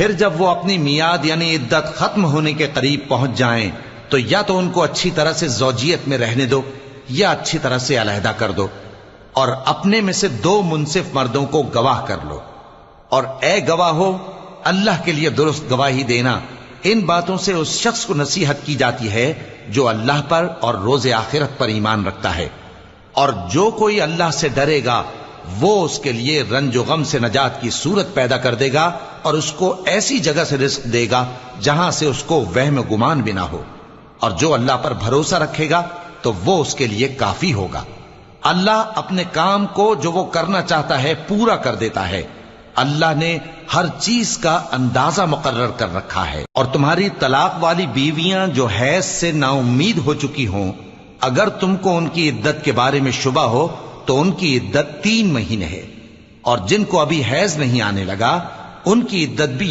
پھر جب وہ اپنی میعاد یعنی عدت ختم ہونے کے قریب پہنچ جائیں تو یا تو ان کو اچھی طرح سے زوجیت میں رہنے دو یا اچھی طرح سے علیحدہ کر دو، اور اپنے میں سے 2 منصف مردوں کو گواہ کر لو، اور اے گواہو اللہ کے لیے درست گواہی دینا۔ ان باتوں سے اس شخص کو نصیحت کی جاتی ہے جو اللہ پر اور روز آخرت پر ایمان رکھتا ہے، اور جو کوئی اللہ سے ڈرے گا وہ اس کے لیے رنج و غم سے نجات کی صورت پیدا کر دے گا، اور اس کو ایسی جگہ سے رزق دے گا جہاں سے اس کو وہم گمان بھی نہ ہو، اور جو اللہ پر بھروسہ رکھے گا تو وہ اس کے لیے کافی ہوگا۔ اللہ اپنے کام کو جو وہ کرنا چاہتا ہے پورا کر دیتا ہے۔ اللہ نے ہر چیز کا اندازہ مقرر کر رکھا ہے۔ اور تمہاری طلاق والی بیویاں جو حیض سے نا امید ہو چکی ہوں، اگر تم کو ان کی عدت کے بارے میں شبہ ہو تو ان کی عدت 3 مہینے ہے، اور جن کو ابھی حیض نہیں آنے لگا ان کی عدت بھی